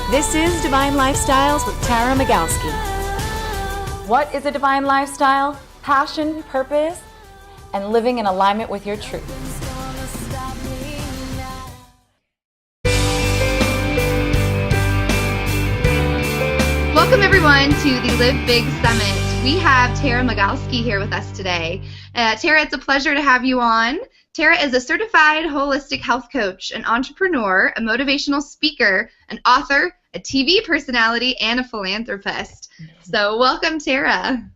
This is Divine Lifestyles with Tara Migalski. What is a divine lifestyle? Passion, purpose, and living in alignment with your truth. Welcome everyone to the Live Big Summit. We have Tara Migalski here with us today. Tara, it's a pleasure to have you on. Tara is a certified holistic health coach, an entrepreneur, a motivational speaker, an author, a TV personality, and a philanthropist. So welcome, Tara.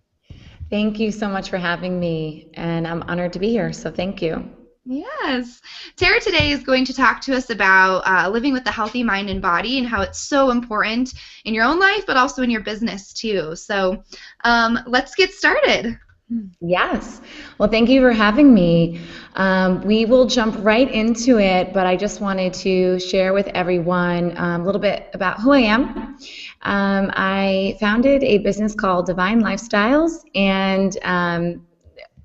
Thank you so much for having me, and I'm honored to be here, so thank you. Yes. Tara today is going to talk to us about living with a healthy mind and body and how it's so important in your own life, but also in your business too. So let's get started. Yes. Well, thank you for having me. We will jump right into it, but I just wanted to share with everyone a little bit about who I am. I founded a business called Divine Lifestyles, and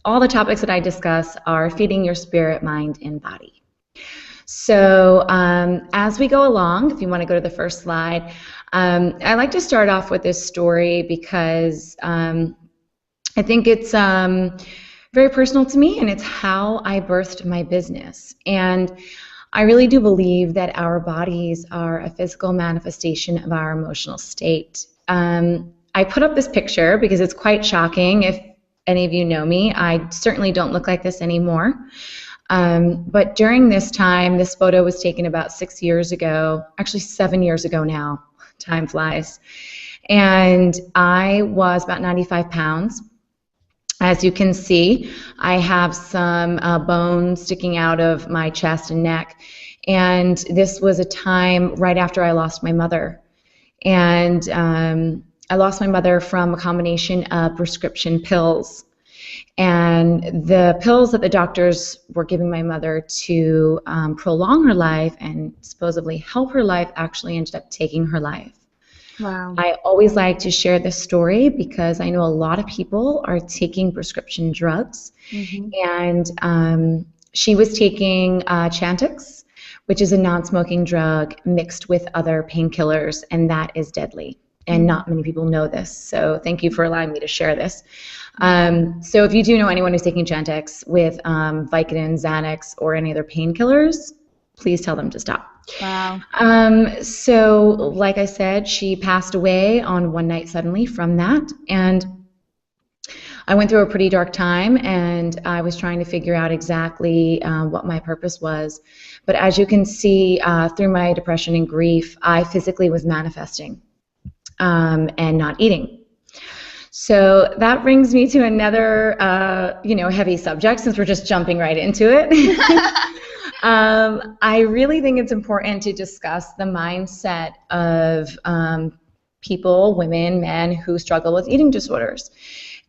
all the topics that I discuss are feeding your spirit, mind, and body. So as we go along, if you want to go to the first slide, I like to start off with this story because I think it's very personal to me, and it's how I birthed my business. And I really do believe that our bodies are a physical manifestation of our emotional state. I put up this picture because it's quite shocking. If any of you know me, I certainly don't look like this anymore. But during this time, this photo was taken about 6 years ago, actually 7 years ago now. Time flies. And I was about 95 pounds. As you can see, I have some bones sticking out of my chest and neck. And this was a time right after I lost my mother. And I lost my mother from a combination of prescription pills. And the pills that the doctors were giving my mother to prolong her life and supposedly help her life actually ended up taking her life. Wow. I always like to share this story because I know a lot of people are taking prescription drugs. Mm-hmm. And she was taking Chantix, which is a non-smoking drug mixed with other painkillers, and that is deadly. And not many people know this, so thank you for allowing me to share this. So if you do know anyone who's taking Chantix with Vicodin, Xanax, or any other painkillers, please tell them to stop. Wow. So like I said, she passed away on one night suddenly from that, and I went through a pretty dark time, and I was trying to figure out exactly what my purpose was. But as you can see, through my depression and grief, I physically was manifesting and not eating. So that brings me to another, heavy subject, since we're just jumping right into it. I really think it's important to discuss the mindset of people, women, men who struggle with eating disorders.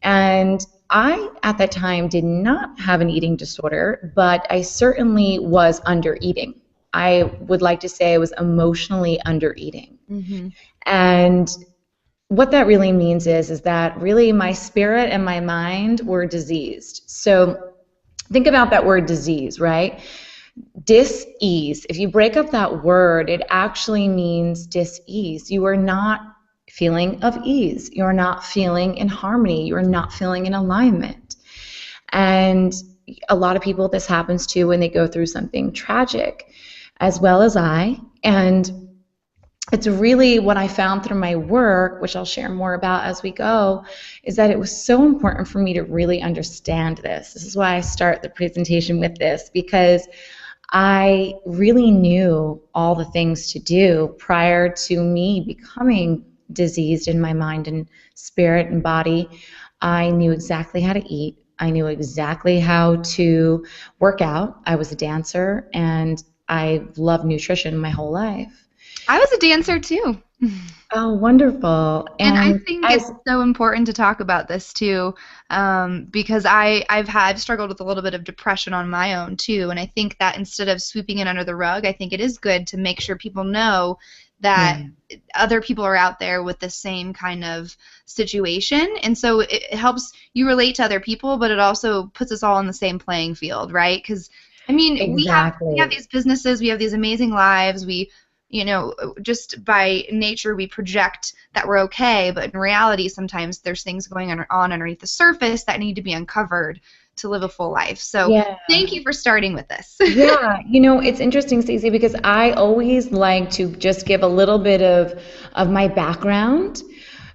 And I, at that time, did not have an eating disorder, but I certainly was under eating. I would like to say I was emotionally under eating. Mm-hmm. And what that really means is that really my spirit and my mind were diseased. So think about that word disease, right? Dis-ease. If you break up that word, it actually means dis-ease. You are not feeling of ease. You're not feeling in harmony. You're not feeling in alignment. And a lot of people this happens to when they go through something tragic, as well as I. And it's really what I found through my work, which I'll share more about as we go, is that it was so important for me to really understand this. This is why I start the presentation with this, because I really knew all the things to do prior to me becoming diseased in my mind and spirit and body. I knew exactly how to eat. I knew exactly how to work out. I was a dancer, and I loved nutrition my whole life. I was a dancer too. Oh, wonderful. And I think it's so important to talk about this too, because I've struggled with a little bit of depression on my own too, and I think that instead of sweeping it under the rug, I think it is good to make sure people know that other people are out there with the same kind of situation, and so it helps you relate to other people, but it also puts us all on the same playing field, right? Because I mean, exactly. we have these businesses, we have these amazing lives, we you know, just by nature we project that we're okay, but in reality sometimes there's things going on underneath the surface that need to be uncovered to live a full life. So Yeah. thank you for starting with this. Yeah, it's interesting, Stacie, because I always like to just give a little bit of my background,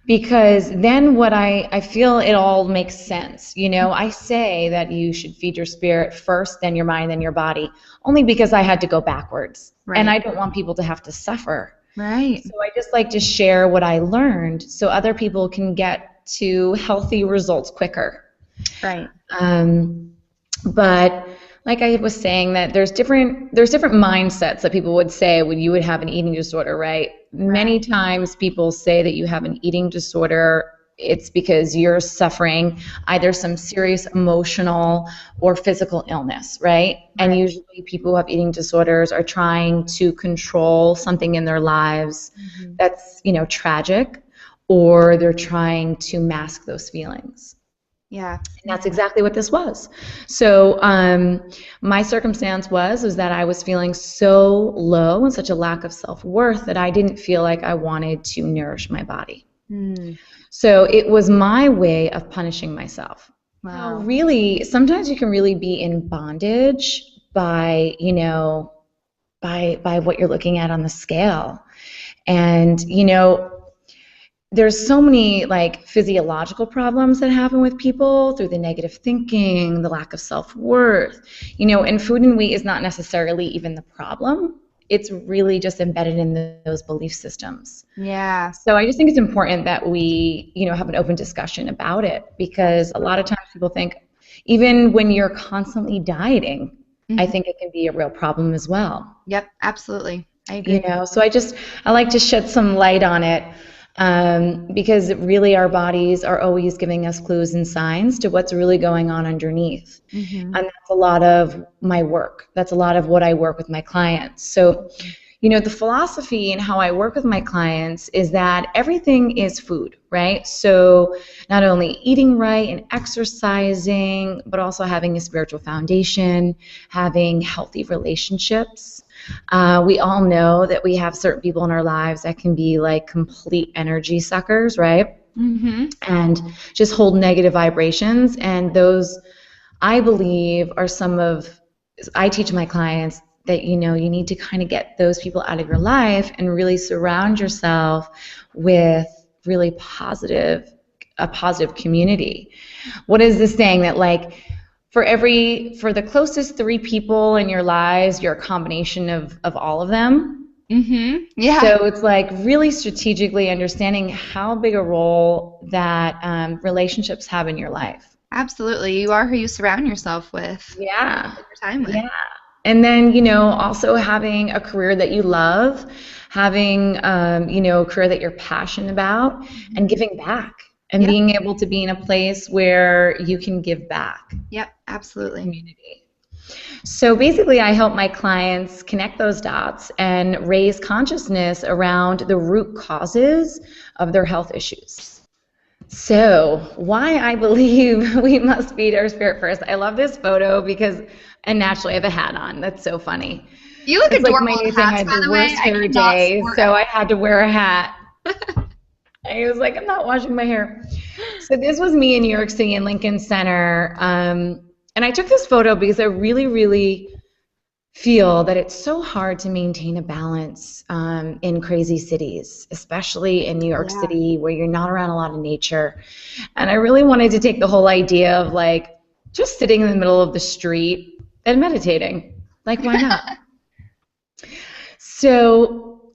because then what I feel it all makes sense. I say that you should feed your spirit first, then your mind, then your body, only because I had to go backwards. Right. And I don't want people to have to suffer. Right. So I just like to share what I learned so other people can get to healthy results quicker. Right. But like I was saying, that there's different mindsets that people would say when you would have an eating disorder, right? Many times people say that you have an eating disorder, it's because you're suffering either some serious emotional or physical illness, right? And usually people who have eating disorders are trying to control something in their lives that's, tragic, or they're trying to mask those feelings. Yeah. And that's exactly what this was. So my circumstance was that I was feeling so low and such a lack of self-worth that I didn't feel like I wanted to nourish my body. So it was my way of punishing myself. Wow. Really, sometimes you can really be in bondage by, by what you're looking at on the scale. And, there's so many physiological problems that happen with people through the negative thinking, the lack of self-worth, and food and weight is not necessarily even the problem. It's really just embedded in those belief systems. Yeah. So I just think it's important that we, have an open discussion about it, because a lot of times people think, even when you're constantly dieting, I think it can be a real problem as well. Yep, absolutely. I agree. So I like to shed some light on it. Because really our bodies are always giving us clues and signs to what's really going on underneath. And that's a lot of my work. That's a lot of what I work with my clients. So, the philosophy and how I work with my clients is that everything is food, right? So not only eating right and exercising, but also having a spiritual foundation, having healthy relationships. We all know that we have certain people in our lives that can be like complete energy suckers, right? And just hold negative vibrations. And those, I believe, are I teach my clients that, you need to kind of get those people out of your life and really surround yourself with really a positive community. What is this saying that for the closest 3 people in your lives, you're a combination of all of them. Yeah. So it's really strategically understanding how big a role that relationships have in your life. Absolutely. You are who you surround yourself with. Yeah. Your time with. Yeah. And then, also having a career that you love, having, a career that you're passionate about, and giving back. And being able to be in a place where you can give back. Yep, absolutely. Community. So basically, I help my clients connect those dots and raise consciousness around the root causes of their health issues. So why I believe we must feed our spirit first. I love this photo and naturally I have a hat on. That's so funny. You look adorable my new with thing. hats, I had by the the way. worst hair day, so I had to wear a hat. I was like, I'm not washing my hair. So this was me in New York City in Lincoln Center. And I took this photo because I really, really feel that it's so hard to maintain a balance in crazy cities, especially in New York City where you're not around a lot of nature. And I really wanted to take the whole idea of just sitting in the middle of the street and meditating. Why not? So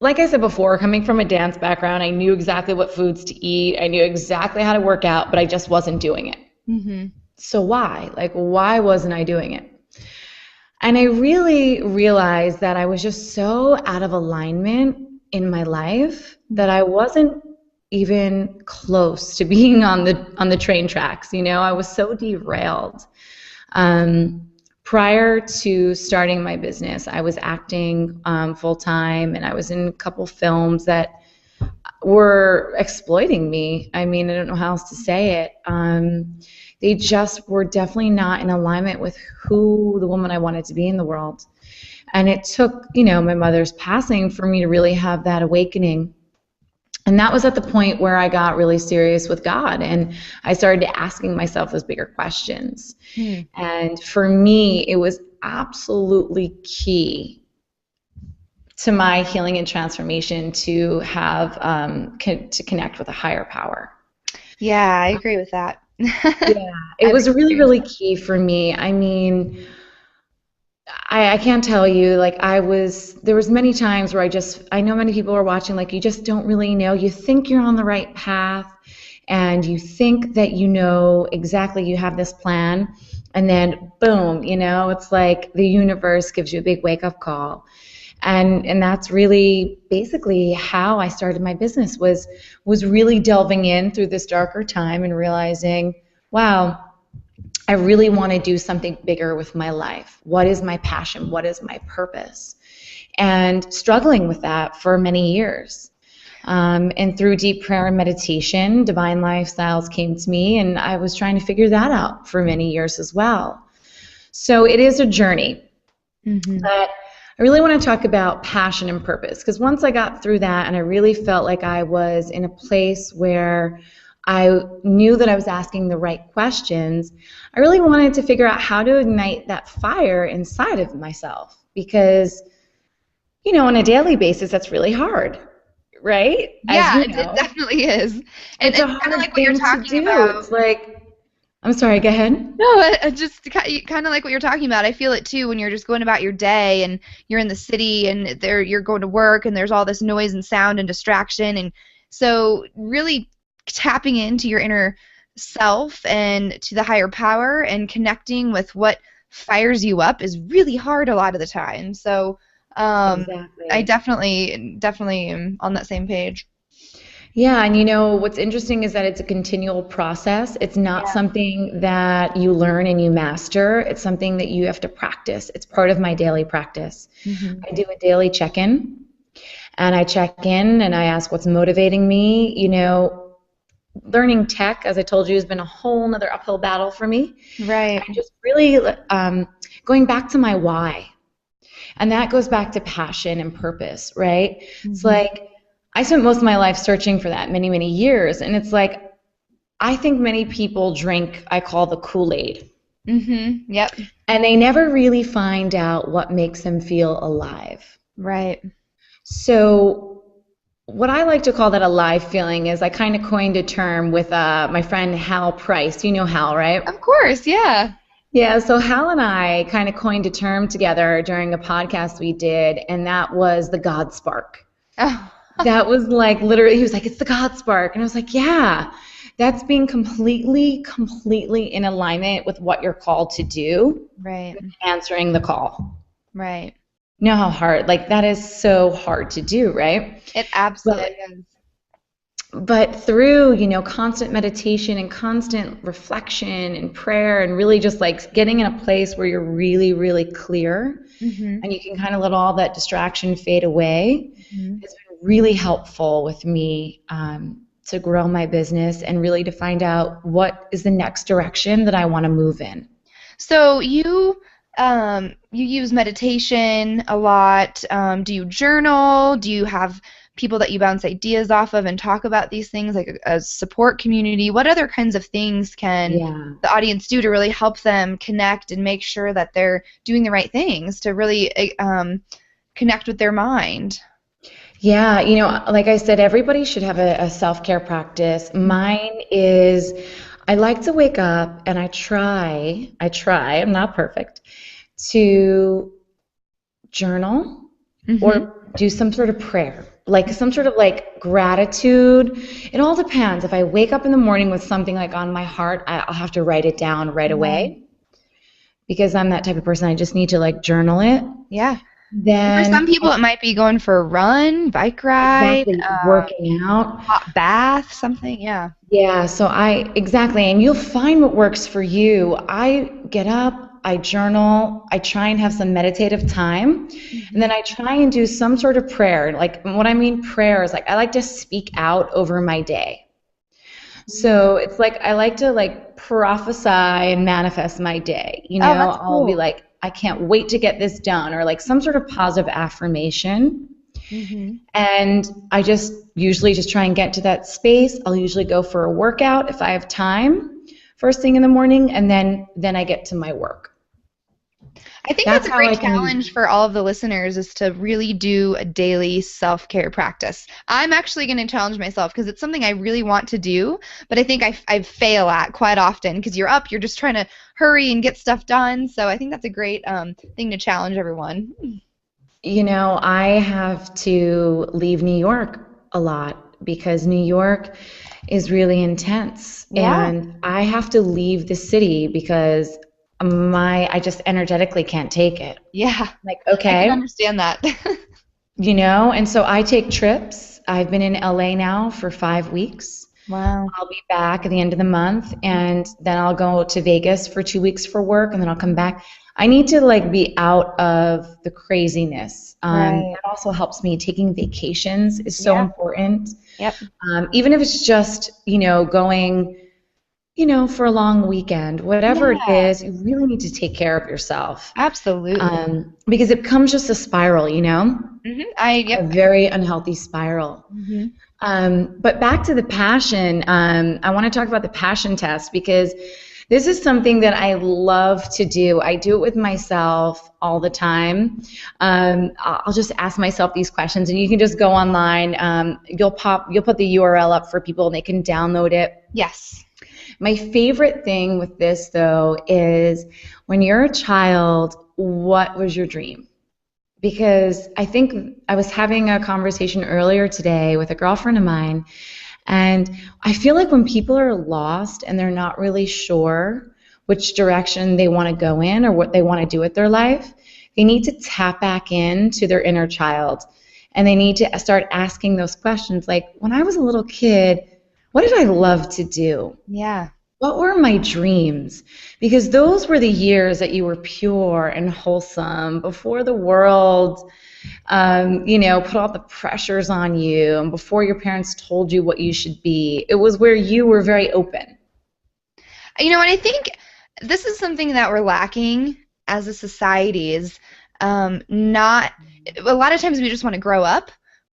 like I said before, coming from a dance background, I knew exactly what foods to eat. I knew exactly how to work out, but I just wasn't doing it. So why? Why wasn't I doing it? And I really realized that I was just so out of alignment in my life that I wasn't even close to being on the train tracks. I was so derailed. Prior to starting my business, I was acting full-time, and I was in a couple films that were exploiting me. I mean, I don't know how else to say it. They just were definitely not in alignment with who the woman I wanted to be in the world. And it took, my mother's passing for me to really have that awakening. And that was at the point where I got really serious with God, and I started asking myself those bigger questions. And for me, it was absolutely key to my healing and transformation to have to connect with a higher power. Yeah, I agree with that. Yeah, it was really, really key for me. I mean, I can't tell you, like there was many times where I know many people are watching, like you just don't really know. You think you're on the right path and you think that you know exactly, you have this plan, and then boom, it's like the universe gives you a big wake-up call. And that's really basically how I started my business, was really delving in through this darker time and realizing, wow, I really want to do something bigger with my life. What is my passion? What is my purpose? And struggling with that for many years. And through deep prayer and meditation, Divine Lifestyles came to me, and I was trying to figure that out for many years as well. So it is a journey. But I really want to talk about passion and purpose, because once I got through that and I really felt like I was in a place where I knew that I was asking the right questions, I really wanted to figure out how to ignite that fire inside of myself, because, on a daily basis, that's really hard, right? Yeah, it definitely is. And it's kind of like what you're talking about. It's like, I'm sorry, go ahead. No, just kind of like what you're talking about. I feel it too when you're just going about your day and you're in the city and you're going to work and there's all this noise and sound and distraction. And so really tapping into your inner self and to the higher power and connecting with what fires you up is really hard a lot of the time. So exactly. I definitely am on that same page. Yeah, and what's interesting is that it's a continual process. It's not something that you learn and you master. It's something that you have to practice. It's part of my daily practice. I do a daily check-in, and I check in and I ask what's motivating me. Learning tech, as I told you, has been a whole nother uphill battle for me. Right. I'm just really going back to my why. And that goes back to passion and purpose, right? It's like, I spent most of my life searching for that, many, many years. And it's like, I think many people drink, I call the Kool-Aid. Yep. And they never really find out what makes them feel alive. Right. So what I like to call that alive feeling is, I kind of coined a term with my friend Hal Price. You know Hal, right? Of course, yeah. Yeah, so Hal and I kind of coined a term together during a podcast we did, and that was the God Spark. Oh. That was like, literally, he was like, it's the God Spark. And I was like, yeah, that's being completely in alignment with what you're called to do. Right. Answering the call. Right. You know how hard, like that is so hard to do, right? It absolutely is. But through, constant meditation and constant reflection and prayer, and really just like getting in a place where you're really, really clear, and you can kind of let all that distraction fade away, it's been really helpful with me to grow my business and really to find out what is the next direction that I want to move in. So you use meditation a lot. Do you journal? Do you have people that you bounce ideas off of and talk about these things, like a support community? What other kinds of things can the audience do to really help them connect and make sure that they're doing the right things to really connect with their mind? Yeah, like I said, everybody should have a self-care practice. Mine is, I like to wake up and I try, I'm not perfect, to journal or do some sort of prayer, like some sort of like gratitude. It all depends. If I wake up in the morning with something like on my heart, I'll have to write it down right away, because I'm that type of person. I just need to like journal it. Yeah. Then for some people it might be going for a run, bike ride, working out, hot bath, something. Yeah, so and you'll find what works for you. I get up, I journal, I try and have some meditative time, and then I try and do some sort of prayer. Like, what I mean prayer is like, I like to speak out over my day. So it's like, I like to like prophesy and manifest my day. That's cool. I'll be like, I can't wait to get this done, or like some sort of positive affirmation. And I just usually just try and get to that space. I'll usually go for a workout if I have time first thing in the morning, and then I get to my work. I think that's a great challenge for all of the listeners, is to really do a daily self-care practice. I'm actually going to challenge myself because it's something I really want to do, but I think I fail at quite often because you're just trying to hurry and get stuff done. So I think that's a great thing to challenge everyone. You know, I have to leave New York a lot because New York is really intense. Yeah. And I have to leave the city because I just energetically can't take it. Yeah. Like, okay. I can understand that. You know, and so I take trips. I've been in LA now for 5 weeks. Wow. I'll be back at the end of the month, and then I'll go to Vegas for 2 weeks for work, and then I'll come back. I need to like be out of the craziness. Right. That also helps me. Taking vacations is so important. Yep. Even if it's just, going, for a long weekend, whatever it is, you really need to take care of yourself. Absolutely. Because it becomes just a spiral, a very unhealthy spiral. But back to the passion, I want to talk about the passion test because this is something that I love to do. I do it with myself all the time. I'll just ask myself these questions, and you can just go online. You'll put the URL up for people, and they can download it. Yes. My favorite thing with this, though, is when you're a child, what was your dream? Because I think I was having a conversation earlier today with a girlfriend of mine, and I feel like when people are lost and they're not really sure which direction they want to go in or what they want to do with their life, they need to tap back into their inner child. And they need to start asking those questions like, when I was a little kid, what did I love to do? Yeah. What were my dreams? Because those were the years that you were pure and wholesome before the world put all the pressures on you, and before your parents told you what you should be. It was where you were very open. And I think this is something that we're lacking as a society is not – a lot of times we just want to grow up,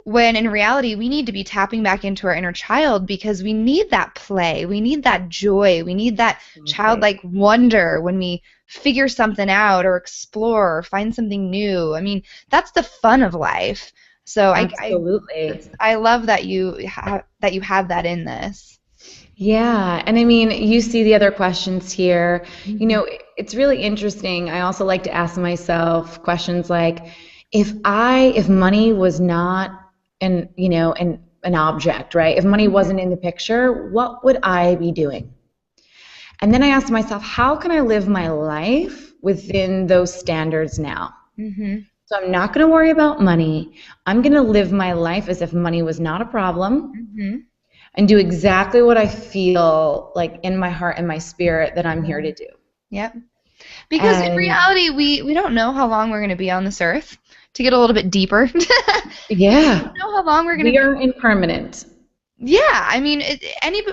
when in reality we need to be tapping back into our inner child because we need that play. We need that joy. We need that childlike wonder when we figure something out or explore or find something new. I mean, that's the fun of life. So absolutely. I love that you have that in this. Yeah, and I mean, you see the other questions here. It's really interesting. I also like to ask myself questions like, if money was not an object, right? If money wasn't in the picture, what would I be doing? And then I asked myself, how can I live my life within those standards now? So I'm not going to worry about money. I'm going to live my life as if money was not a problem, and do exactly what I feel like in my heart and my spirit that I'm here to do. Yep. Because in reality, we don't know how long we're going to be on this earth. To get a little bit deeper. Yeah. We don't know how long we're going to be. We are impermanent. Yeah. I mean,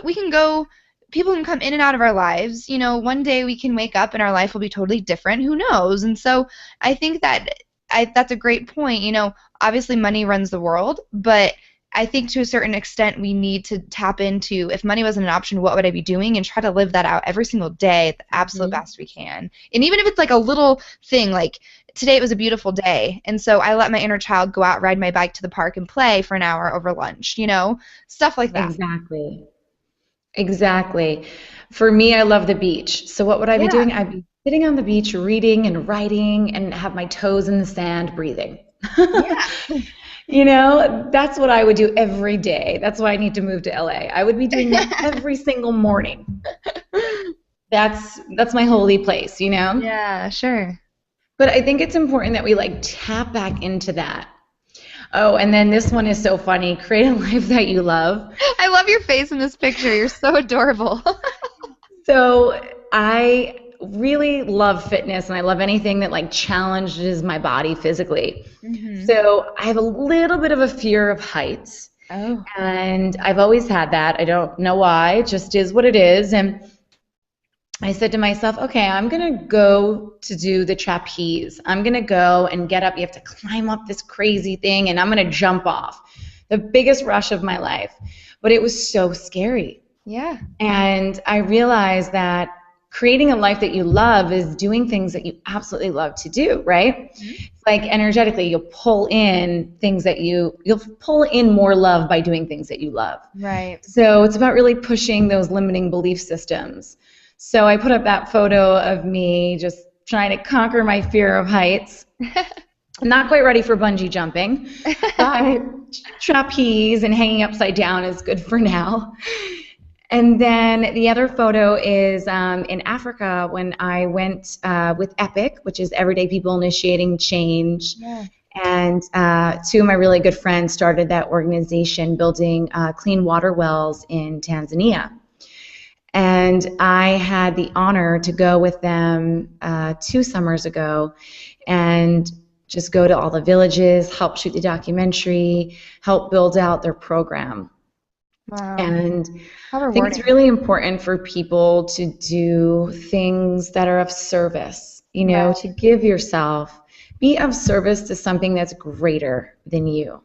we can go, people can come in and out of our lives. One day we can wake up and our life will be totally different. Who knows? And so I think that's a great point. Obviously money runs the world, but I think to a certain extent we need to tap into, if money wasn't an option, what would I be doing? And try to live that out every single day at the absolute best we can. And even if it's like a little thing, like today it was a beautiful day, and so I let my inner child go out, ride my bike to the park and play for an hour over lunch, stuff like that. Exactly. For me, I love the beach. So what would I be doing? I'd be sitting on the beach reading and writing and have my toes in the sand breathing. That's what I would do every day. That's why I need to move to LA. I would be doing that every single morning. That's my holy place, Yeah, sure. But I think it's important that we tap back into that. Oh, and then this one is so funny. Create a life that you love. I love your face in this picture. You're so adorable. So I really love fitness, and I love anything that challenges my body physically. So I have a little bit of a fear of heights. Oh. And I've always had that. I don't know why. It just is what it is. And I said to myself, okay, I'm going to go to do the trapeze. I'm going to go and get up. You have to climb up this crazy thing, and I'm going to jump off. The biggest rush of my life. But it was so scary. Yeah. And I realized that creating a life that you love is doing things that you absolutely love to do, right? Mm-hmm. Like energetically, you'll pull in things that you'll pull in more love by doing things that you love. Right. So it's about really pushing those limiting belief systems. So I put up that photo of me just trying to conquer my fear of heights. I'm not quite ready for bungee jumping, but trapeze and hanging upside down is good for now. And then the other photo is in Africa when I went with EPIC, which is Everyday People Initiating Change. Yeah. And two of my really good friends started that organization building clean water wells in Tanzania. And I had the honor to go with them 2 summers ago and just go to all the villages, help shoot the documentary, help build out their program. Wow. And How I think rewarding. it's really important for people to do things that are of service, you know, Right. to give yourself, be of service to something that's greater than you.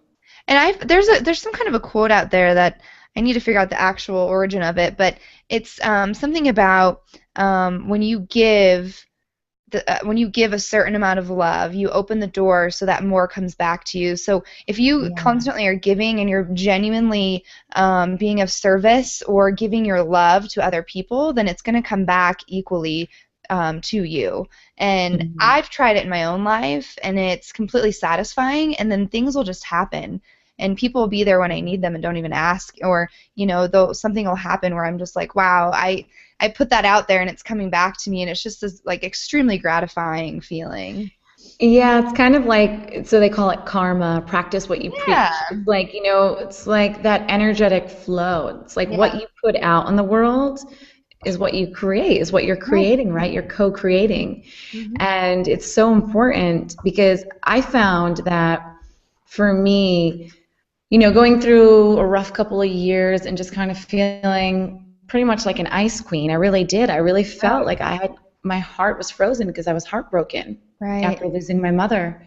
And there's some kind of a quote out there that I need to figure out the actual origin of it, but it's something about when you give a certain amount of love, you open the door so that more comes back to you. So if you Yeah. constantly are giving and you're genuinely being of service or giving your love to other people, then it's going to come back equally to you. And Mhm. I've tried it in my own life, and it's completely satisfying, and then things will just happen. And people will be there when I need them and don't even ask, or, you know, though something will happen where I'm just like, wow, I put that out there and it's coming back to me, and it's just this like extremely gratifying feeling. Yeah, it's kind of like, so they call it karma, practice what you preach. Yeah. It's like, you know, it's like that energetic flow. It's like Yeah. what you put out in the world is what you create, is what you're creating, right? You're co-creating. Mhm. And it's so important because I found that for me, you know, going through a rough couple of years and just kind of feeling pretty much like an ice queen, I really did. I really felt like my heart was frozen because I was heartbroken Right. after losing my mother.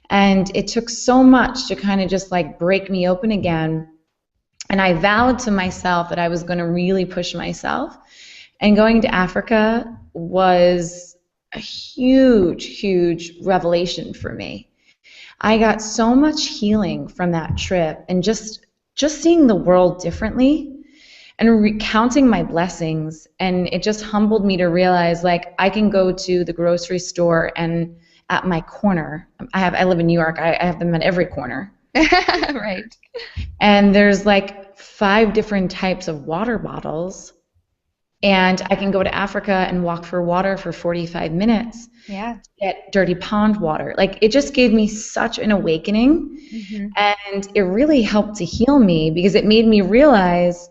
And it took so much to kind of just like break me open again. And I vowed to myself that I was going to really push myself. And going to Africa was a huge, huge revelation for me. I got so much healing from that trip, and just seeing the world differently and recounting my blessings. And it just humbled me to realize, like, I can go to the grocery store and at my corner, I live in New York, I have them at every corner. Right. And there's like 5 different types of water bottles. And I can go to Africa and walk for water for 45 minutes, Yeah. get dirty pond water. Like, it just gave me such an awakening. Mhm. And it really helped to heal me because it made me realize,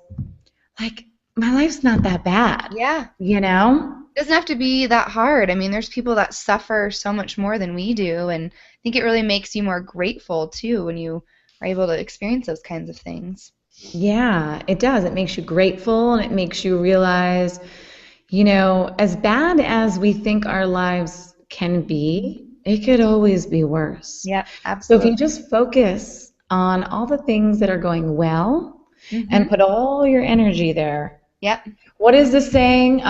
like, my life's not that bad, Yeah. you know? It doesn't have to be that hard. I mean, there's people that suffer so much more than we do, and I think it really makes you more grateful too when you are able to experience those kinds of things. Yeah, it does. It makes you grateful, and it makes you realize, you know, as bad as we think our lives can be, it could always be worse. Yeah, So if absolutely. you just focus on all the things that are going well Mhm. and put all your energy there. Yep. What is the saying?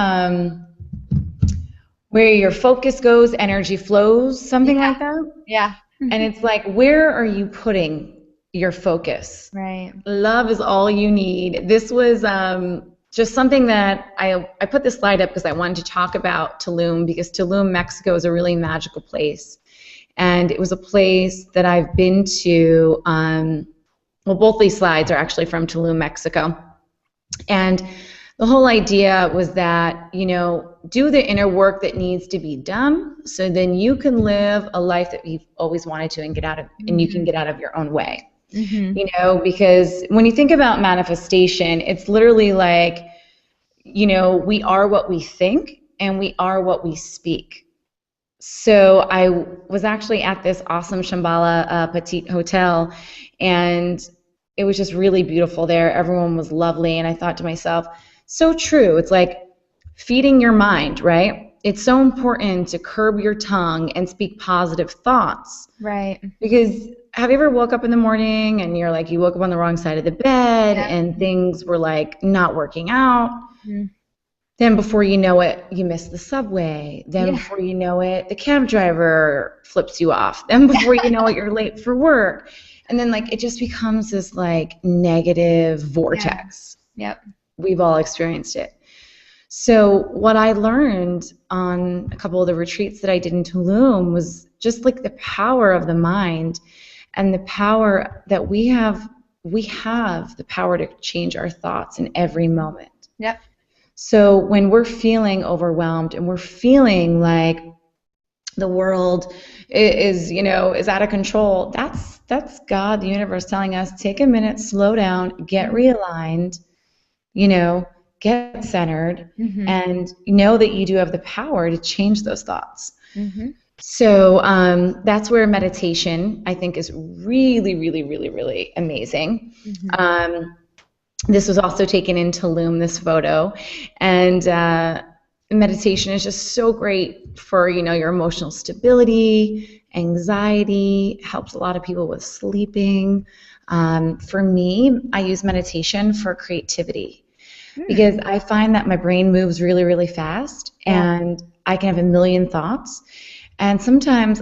Where your focus goes, energy flows, something like that. Yeah. And it's like, where are you putting your focus? Right. Love is all you need. This was just something that I put this slide up because I wanted to talk about Tulum, because Tulum, Mexico is a really magical place. And it was a place that I've been to, well, both these slides are actually from Tulum, Mexico. And the whole idea was that, you know, do the inner work that needs to be done so then you can live a life that you've always wanted to and get out of, and you can get out of your own way. Mm-hmm. You know, because when you think about manifestation, it's literally like, you know, we are what we think and we are what we speak. So I was actually at this awesome Shambhala Petite Hotel, and it was just really beautiful there. Everyone was lovely, and I thought to myself, so true. It's like, feeding your mind, right? It's so important to curb your tongue and speak positive thoughts. Right. Because have you ever woke up in the morning and you're like, you woke up on the wrong side of the bed and things were like not working out? Mm. Then before you know it, you miss the subway. Then before you know it, the cab driver flips you off. Then before you know it, you're late for work. And then like it just becomes this like negative vortex. Yep. We've all experienced it. So what I learned on a couple of the retreats that I did in Tulum was just like the power of the mind and the power that we have the power to change our thoughts in every moment. Yep. So when we're feeling overwhelmed and we're feeling like the world is out of control, that's God, the universe telling us, take a minute, slow down, get realigned, get centered, and know that you do have the power to change those thoughts. So that's where meditation, I think, is really, really, really, really amazing. This was also taken in Tulum, this photo, and meditation is just so great for your emotional stability, anxiety, helps a lot of people with sleeping. For me, I use meditation for creativity because I find that my brain moves really, really fast and I can have a million thoughts. And sometimes,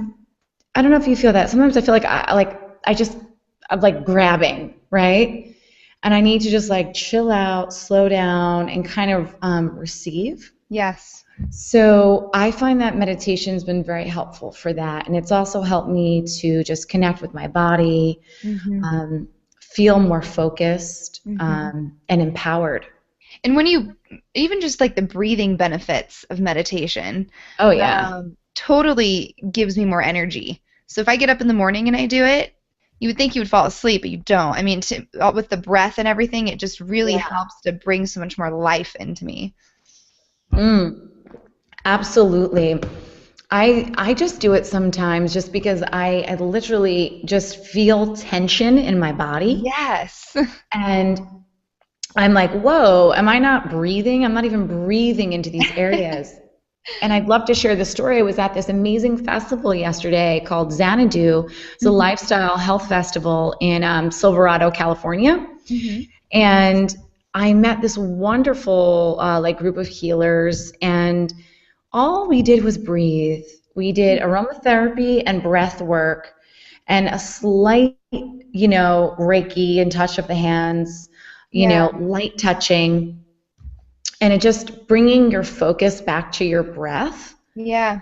I don't know if you feel that, sometimes I feel like I'm like grabbing, right? And I need to just like chill out, slow down, and kind of receive. Yes. So I find that meditation's been very helpful for that. And it's also helped me to just connect with my body, feel more focused, and empowered. And when you, even just like the breathing benefits of meditation. Oh, yeah. Totally gives me more energy. So if I get up in the morning and I do it, you would think you would fall asleep, but you don't. I mean, with the breath and everything, it just really helps to bring so much more life into me. Absolutely. I just do it sometimes just because I literally just feel tension in my body. Yes. And I'm like, whoa, am I not breathing? I'm not even breathing into these areas. And I'd love to share the story. I was at this amazing festival yesterday called Xanadu. It's a lifestyle health festival in Silverado, California. And I met this wonderful group of healers, and all we did was breathe. We did aromatherapy and breath work and a slight, Reiki and touch of the hands, light touching. And it just bringing your focus back to your breath. Yeah.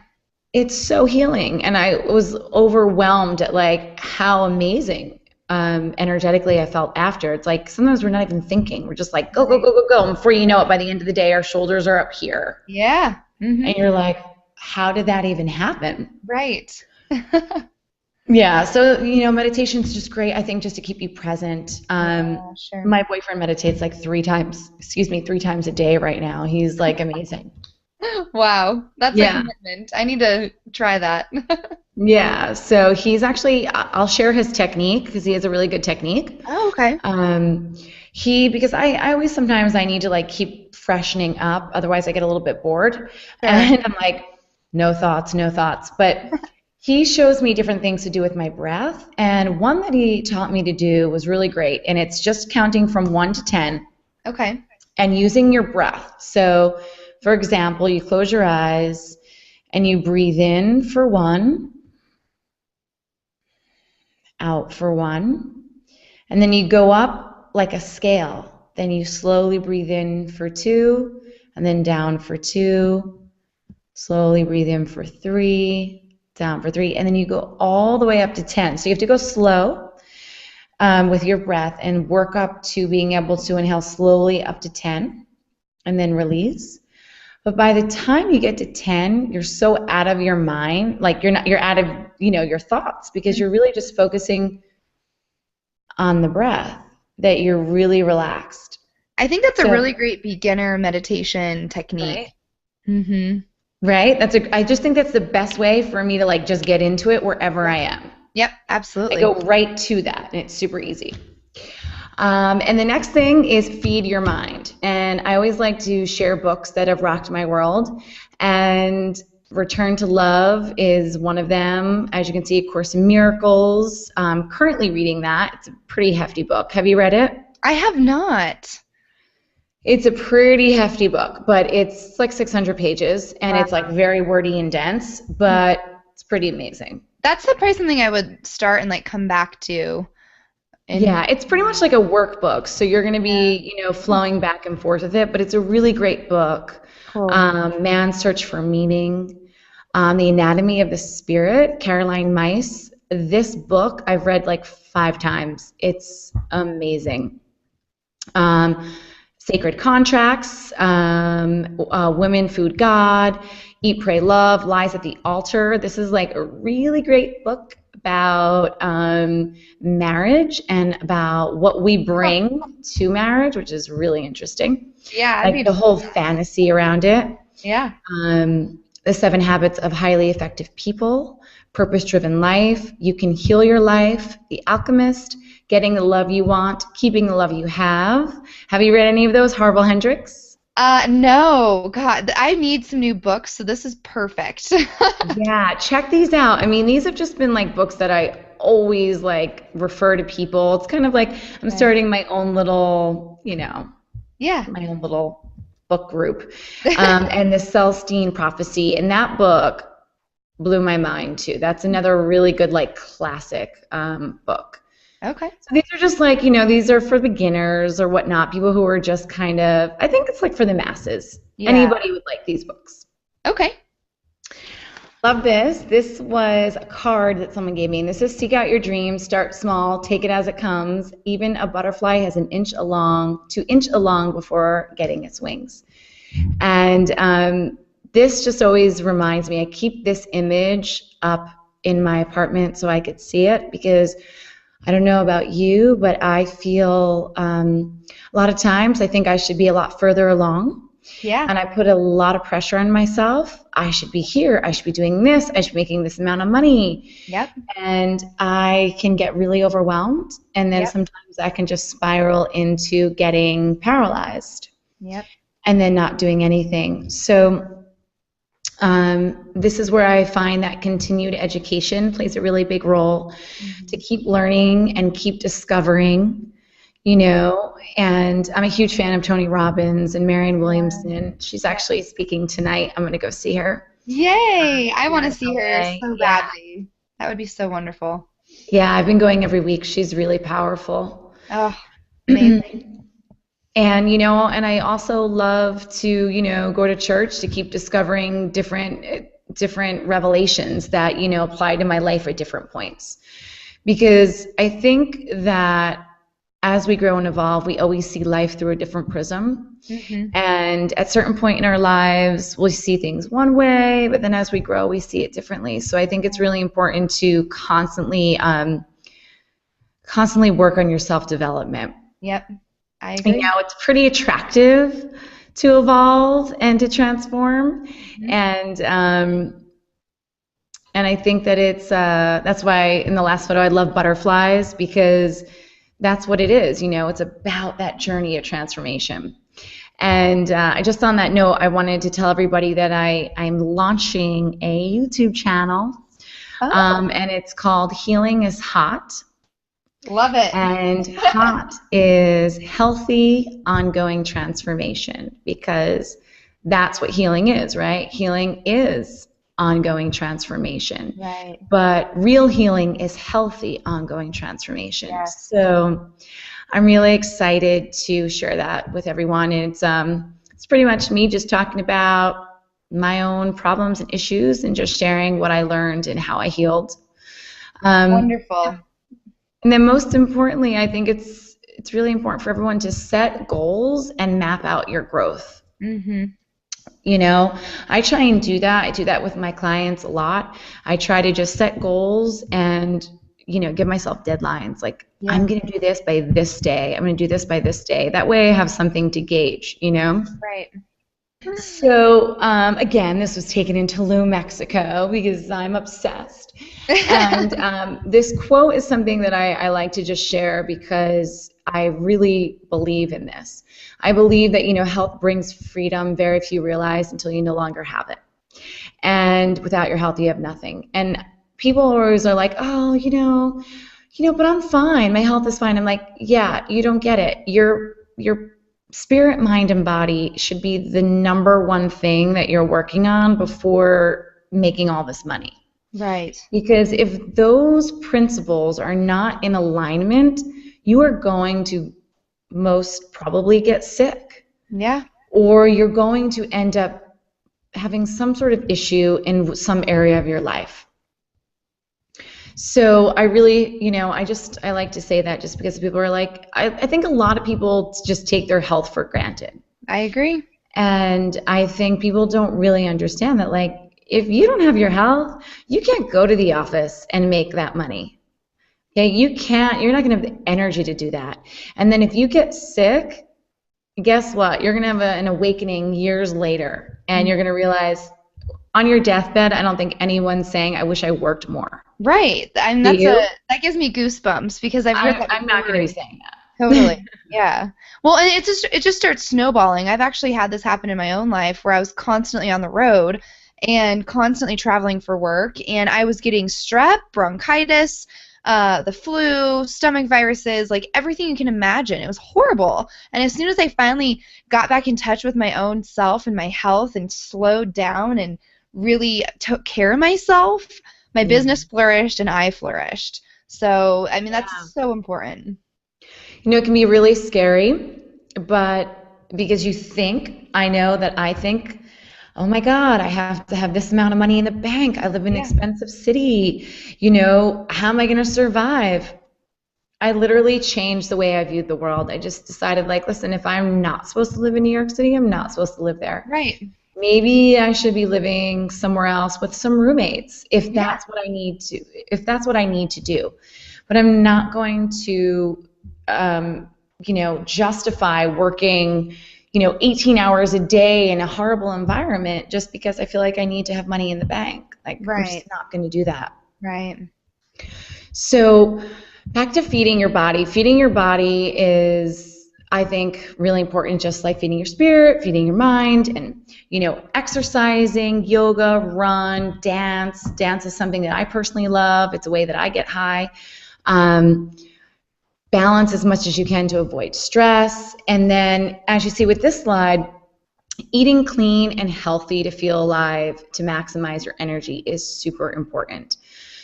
It's so healing. And I was overwhelmed at like how amazing energetically I felt after. It's like sometimes we're not even thinking. We're just like, go, go, go, go, go. And before you know it, by the end of the day, our shoulders are up here. Yeah. And you're like, how did that even happen? Right. Yeah, so meditation is just great, I think, just to keep you present. Sure. My boyfriend meditates like three times a day right now. He's like amazing. Wow, that's a commitment. I need to try that. Yeah, so he's actually, I'll share his technique because he has a really good technique. Oh, okay. Because I always sometimes I need to like keep freshening up, otherwise I get a little bit bored. Sure. And I'm like, no thoughts. But he shows me different things to do with my breath, and one that he taught me to do was really great, and it's just counting from 1 to 10. Okay. And using your breath. So, for example, you close your eyes and you breathe in for 1, out for 1, and then you go up like a scale. Then you slowly breathe in for 2, and then down for 2, slowly breathe in for 3, down for 3, and then you go all the way up to 10. So you have to go slow with your breath and work up to being able to inhale slowly up to 10 and then release. But by the time you get to 10, you're so out of your mind, like you're out of your thoughts, because you're really just focusing on the breath, that you're really relaxed. I think that's a really great beginner meditation technique. Right? Right? I just think that's the best way for me to like just get into it wherever I am. Yep, absolutely. I go right to that, and it's super easy. And the next thing is feed your mind. And I always like to share books that have rocked my world. And Return to Love is one of them. As you can see, A Course in Miracles. I'm currently reading that. It's a pretty hefty book. Have you read it? I have not. It's a pretty hefty book, but it's like 600 pages, and it's like very wordy and dense, but it's pretty amazing. That's probably something I would start and like come back to. Yeah, it's pretty much like a workbook, so you're going to be, flowing back and forth with it, but it's a really great book. Cool. Man's Search for Meaning, The Anatomy of the Spirit, Caroline Myss. This book I've read like 5 times. It's amazing. Sacred Contracts, Women, Food, God, Eat, Pray, Love, Lies at the Altar. This is like a really great book about marriage and about what we bring to marriage, which is really interesting. Yeah. Like the whole fantasy around it. Yeah. The 7 Habits of Highly Effective People, Purpose-Driven Life, You Can Heal Your Life, The Alchemist, Getting the Love You Want, Keeping the Love You Have. Have you read any of those? Harville Hendrix? No. God, I need some new books, so this is perfect. Yeah, check these out. I mean, these have just been like books that I always like refer to people. It's kind of like I'm starting my own little, my own little book group. And the Celestine Prophecy, and that book blew my mind too. That's another really good like classic book. Okay. So these are just like, these are for beginners or whatnot, people who are just kind of, I think it's like for the masses. Yeah. Anybody would like these books. Okay. Love this. This was a card that someone gave me, and this is Seek Out Your Dreams, Start Small, Take It As It Comes. Even a butterfly has 2 inch along before getting its wings. And this just always reminds me, I keep this image up in my apartment so I could see it, because I don't know about you, but I feel a lot of times I think I should be a lot further along. Yeah. And I put a lot of pressure on myself. I should be here. I should be doing this. I should be making this amount of money. Yep. And I can get really overwhelmed. And then sometimes I can just spiral into getting paralyzed. Yep. And then not doing anything. So this is where I find that continued education plays a really big role, to keep learning and keep discovering, and I'm a huge fan of Tony Robbins and Marianne Williamson. She's actually speaking tonight. I'm going to go see her. Yay! I want to see her so badly. That would be so wonderful. Yeah, I've been going every week. She's really powerful. Oh, amazing. And, and I also love to, go to church to keep discovering different revelations that, apply to my life at different points. Because I think that as we grow and evolve, we always see life through a different prism. Mm-hmm. And at a certain point in our lives, we'll see things one way, but then as we grow, we see it differently. So I think it's really important to constantly work on your self-development. Yep. I agree. It's pretty attractive to evolve and to transform, and I think that it's that's why in the last photo I love butterflies, because that's what it is. It's about that journey of transformation. And just on that note, I wanted to tell everybody that I'm launching a YouTube channel, and it's called Healing is Hot. Love it. And HOT is healthy, ongoing transformation, because that's what healing is, right? Healing is ongoing transformation. Right. But real healing is healthy, ongoing transformation. Yes. So I'm really excited to share that with everyone. And it's pretty much me just talking about my own problems and issues and just sharing what I learned and how I healed. Wonderful. And then most importantly, I think it's really important for everyone to set goals and map out your growth. Mm-hmm. I try and do that. I do that with my clients a lot. I try to just set goals and, give myself deadlines. Like, I'm going to do this by this day. I'm going to do this by this day. That way I have something to gauge, Right. So, again, this was taken in Tulum, Mexico, because I'm obsessed. And this quote is something that I like to just share because I really believe in this. I believe that, health brings freedom very few realize until you no longer have it. And without your health, you have nothing. And people always are like, oh, but I'm fine. My health is fine. I'm like, yeah, you don't get it. Your spirit, mind, and body should be the number one thing that you're working on before making all this money. Right. Because if those principles are not in alignment, you are going to most probably get sick. Yeah. Or you're going to end up having some sort of issue in some area of your life. So I really, I like to say that just because people are like, I think a lot of people just take their health for granted. I agree. And I think people don't really understand that, like, if you don't have your health, you can't go to the office and make that money. Okay, you're not going to have the energy to do that. And then if you get sick, guess what? You're going to have an awakening years later, and you're going to realize on your deathbed, I don't think anyone's saying, I wish I worked more. Right. And that gives me goosebumps because I've heard that before. I'm not going to be saying that. Totally. Yeah. Well, and it just starts snowballing. I've actually had this happen in my own life where I was constantly on the road and constantly traveling for work, and I was getting strep, bronchitis, the flu, stomach viruses, like everything you can imagine. It was horrible. And as soon as I finally got back in touch with my own self and my health and slowed down and really took care of myself, my business flourished and I flourished. So, I mean, that's so important. It can be really scary, but because I think, oh my God, I have to have this amount of money in the bank. I live in an expensive city. How am I going to survive? I literally changed the way I viewed the world. I just decided, like, listen, if I'm not supposed to live in New York City, I'm not supposed to live there. Right. Maybe I should be living somewhere else with some roommates if that's what I need to do. But I'm not going to, justify working 18 hours a day in a horrible environment just because I feel like I need to have money in the bank. Like, I'm just not going to do that. Right. So back to feeding your body. Feeding your body is, I think, really important, just like feeding your spirit, feeding your mind, and, exercising, yoga, run, dance. Dance is something that I personally love. It's a way that I get high. Balance as much as you can to avoid stress. And then, as you see with this slide, eating clean and healthy to feel alive, to maximize your energy is super important.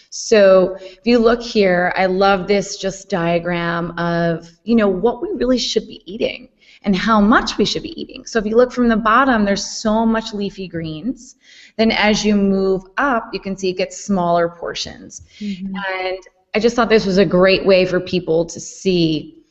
So if you look here, I love this just diagram of, what we really should be eating and how much we should be eating. So if you look from the bottom, there's so much leafy greens. Then as you move up, you can see it gets smaller portions. Mm-hmm. And I just thought this was a great way for people to see,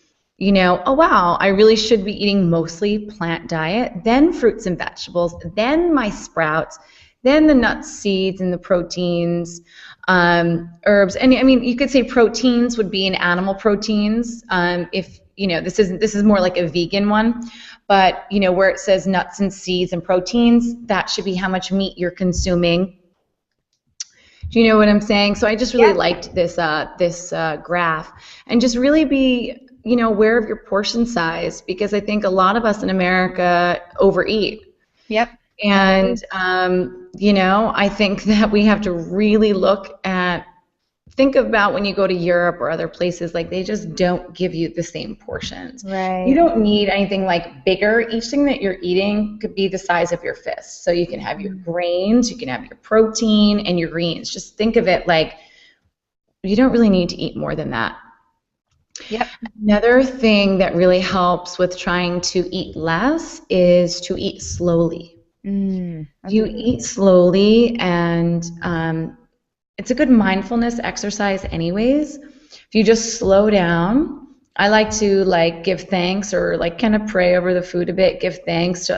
oh wow, I really should be eating mostly plant diet, then fruits and vegetables, then my sprouts, then the nuts, seeds, and the proteins, herbs. And I mean, you could say proteins would be in animal proteins. If this is more like a vegan one, but where it says nuts and seeds and proteins, that should be how much meat you're consuming. Do you know what I'm saying? So I just really liked this graph, and just really be aware of your portion size, because I think a lot of us in America overeat. Yep. And I think that we have to really think about when you go to Europe or other places, like, they just don't give you the same portions. Right. You don't need anything like bigger. Each thing that you're eating could be the size of your fist. So you can have your grains, you can have your protein and your greens. Just think of it like you don't really need to eat more than that. Yep. Another thing that really helps with trying to eat less is to eat slowly. You eat slowly, and it's a good mindfulness exercise anyways. If you just slow down, I like to give thanks, or kind of pray over the food a bit, give thanks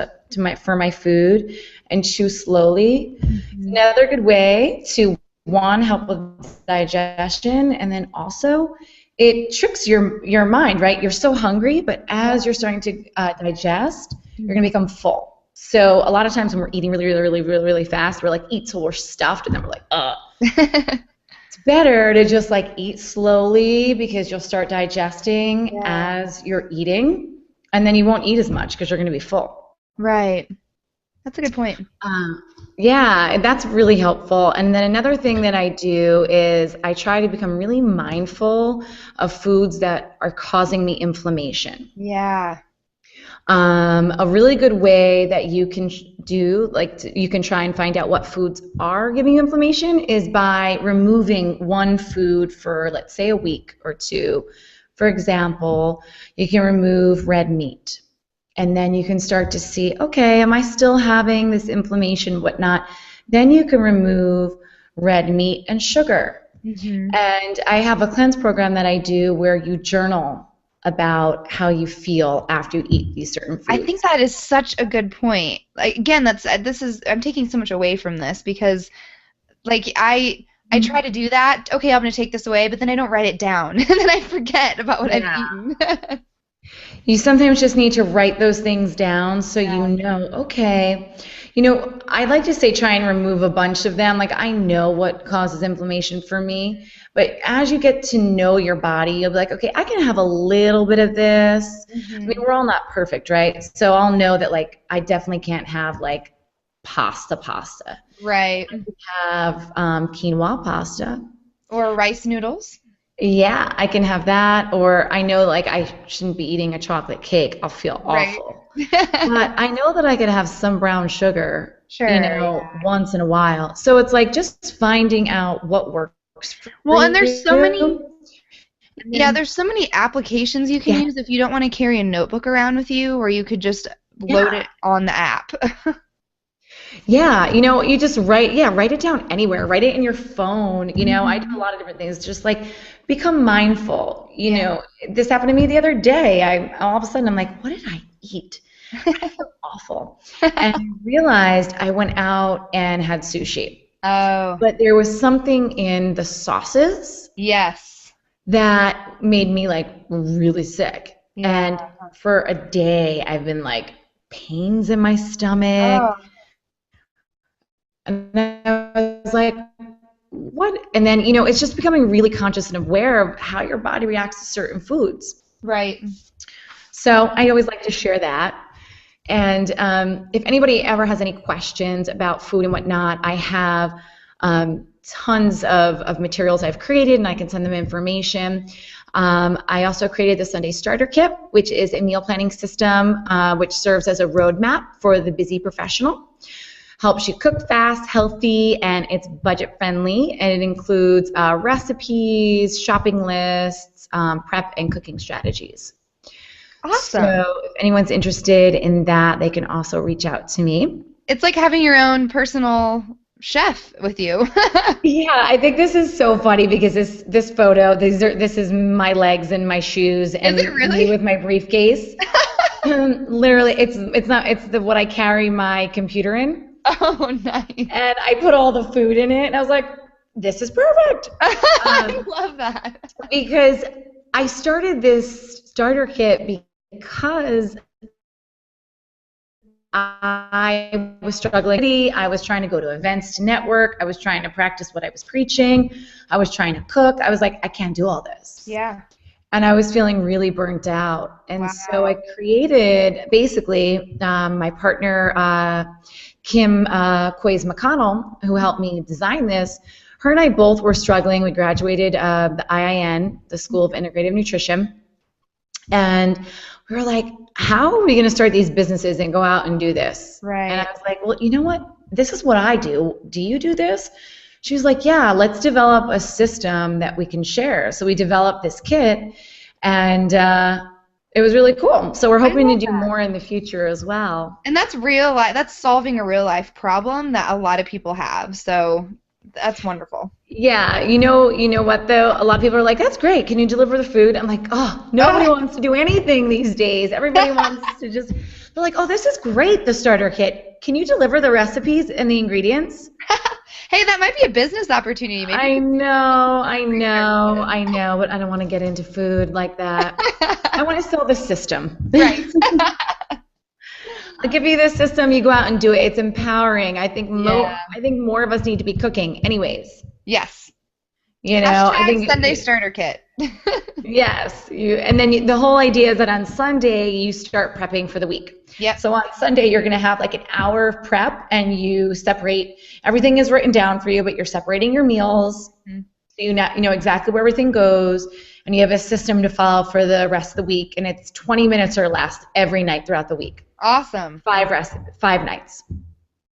for my food, and chew slowly. Mm-hmm. Another good way to, one, help with digestion, and then also it tricks your mind, right? You're so hungry, but as you're starting to digest, you're going to become full. So a lot of times when we're eating really, really, really, really, really fast, we're like, eat till we're stuffed, and then we're like, ugh. It's better to just like eat slowly because you'll start digesting as you're eating, and then you won't eat as much because you're going to be full. Right. That's a good point. Yeah, that's really helpful. And then another thing that I do is I try to become really mindful of foods that are causing me inflammation. Yeah. A really good way that you can do, you can try and find out what foods are giving you inflammation is by removing one food for, let's say, a week or two. For example, you can remove red meat. And then you can start to see, okay, am I still having this inflammation, whatnot? Then you can remove red meat and sugar. Mm-hmm. And I have a cleanse program that I do where you journal about how you feel after you eat these certain foods. I think that is such a good point. Like, again, I'm taking so much away from this because, like, I try to do that. Okay, I'm going to take this away, but then I don't write it down, and then I forget about what I've eaten. You sometimes just need to write those things down so you know, okay. I like to say try and remove a bunch of them. Like, I know what causes inflammation for me, but as you get to know your body, you'll be like, okay, I can have a little bit of this. Mm-hmm. I mean, we're all not perfect, right? So I'll know that, like, I definitely can't have, like, pasta. Right. I can have quinoa pasta. Or rice noodles. Yeah, I can have that, or I know, like, I shouldn't be eating a chocolate cake. I'll feel awful. But I know that I could have some brown sugar, once in a while. So it's like just finding out what works for you. Well, and there's so many. Yeah, there's so many applications you can use if you don't want to carry a notebook around with you, or you could just load it on the app. Yeah, you just write it down anywhere. Write it in your phone. I do a lot of different things. Just like become mindful. This happened to me the other day. All of a sudden I'm like, what did I eat? I feel awful. And I realized I went out and had sushi. Oh. But there was something in the sauces. Yes. That made me like really sick. Yeah. And for a day I've been like pains in my stomach. Oh. And I was like, what? And then, it's just becoming really conscious and aware of how your body reacts to certain foods. Right. So I always like to share that. And if anybody ever has any questions about food and whatnot, I have tons of materials I've created, and I can send them information. I also created the Sunday Starter Kit, which is a meal planning system which serves as a roadmap for the busy professional. Helps you cook fast, healthy, and it's budget friendly. And it includes recipes, shopping lists, prep, and cooking strategies. Awesome. So if anyone's interested in that, they can also reach out to me. It's like having your own personal chef with you. Yeah, I think this is so funny because this photo, this is my legs and my shoes, and is it really? Me with my briefcase. Literally, it's what I carry my computer in. Oh, nice. And I put all the food in it, and I was like, this is perfect. I love that. Because I started this starter kit because I was struggling. I was trying to go to events to network. I was trying to practice what I was preaching. I was trying to cook. I was like, I can't do all this. Yeah. And I was feeling really burnt out. And so I created, basically, my partner, Kim Quays McConnell, who helped me design this. Her and I both were struggling. We graduated the IIN, the School of Integrative Nutrition. And we were like, how are we going to start these businesses and go out and do this? Right. And I was like, well, you know what? This is what I do. Do you do this? She was like, yeah, let's develop a system that we can share. So we developed this kit, and it was really cool. So we're hoping to do more in the future as well. And that's real life. That's solving a real life problem that a lot of people have. So that's wonderful. Yeah, you know what though? A lot of people are like, that's great. Can you deliver the food? I'm like, oh, nobody wants to do anything these days. Everybody wants to just, they're like, oh, this is great, the starter kit. Can you deliver the recipes and the ingredients? Hey, that might be a business opportunity. Maybe. I know, but I don't want to get into food like that. I want to sell the system. Right. I give you the system, you go out and do it. It's empowering. I think Yeah. I think more of us need to be cooking anyways. Yes. You know, I Hashtag think Sunday starter kit. yes, and then the whole idea is that on Sunday you start prepping for the week. Yep. So on Sunday you're going to have like an hour of prep, and you separate. Everything is written down for you, but you're separating your meals. Mm-hmm. So you know exactly where everything goes, and you have a system to follow for the rest of the week. And it's 20 minutes or less every night throughout the week. Awesome. 5 nights.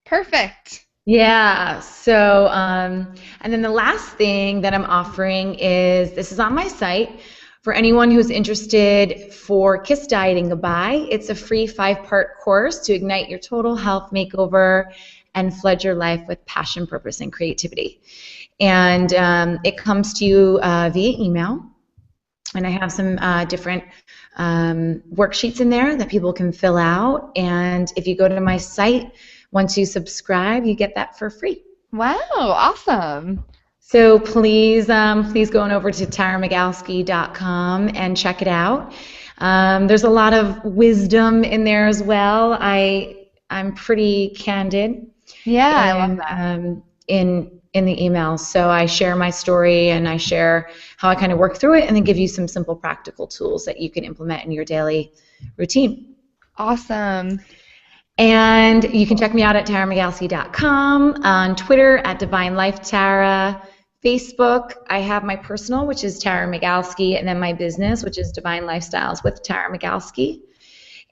Perfect. Yeah. So, and then the last thing that I'm offering is, this is on my site for anyone who's interested for KISS Dieting Goodbye. It's a free 5-part course to ignite your total health makeover and flood your life with passion, purpose, and creativity. And it comes to you via email. And I have some different worksheets in there that people can fill out. And if you go to my site, once you subscribe, you get that for free. Wow, awesome. So please go on over to TaraMigalski.com and check it out. There's a lot of wisdom in there as well. I'm pretty candid. Yeah, I love that. In the email. So I share my story, and I share how I kind of work through it, and then give you some simple practical tools that you can implement in your daily routine. Awesome. And you can check me out at TaraMigalski.com, on Twitter at Divine Life Tara, Facebook, I have my personal, which is Tara Migalski, and then my business, which is Divine Lifestyles with Tara Migalski.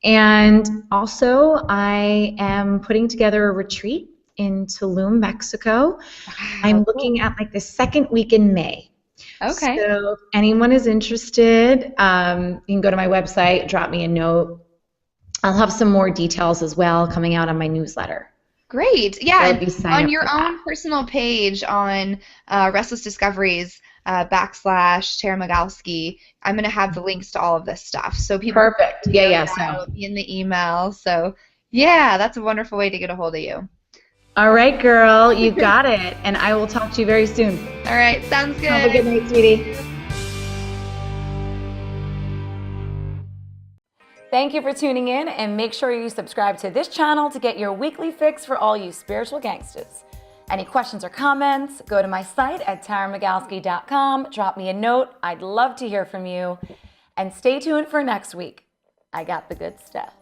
And also, I am putting together a retreat in Tulum, Mexico. Wow, I'm cool. looking at like the second week in May. Okay. So if anyone is interested, you can go to my website, drop me a note. I'll have some more details as well coming out on my newsletter. Great. Yeah, So be and signed on up your for own personal page on Restless Discoveries / Tara Migalski, I'm going to have the links to all of this stuff. So people Perfect. can Yeah. check So, out in the email. So, yeah, that's a wonderful way to get a hold of you. all right, girl, you got it. And I will talk to you very soon. All right, sounds good. Have a good night, sweetie. Thank you for tuning in, and make sure you subscribe to this channel to get your weekly fix for all you spiritual gangsters. Any questions or comments, go to my site at TaraMigalski.com, drop me a note. I'd love to hear from you. And stay tuned for next week. I got the good stuff.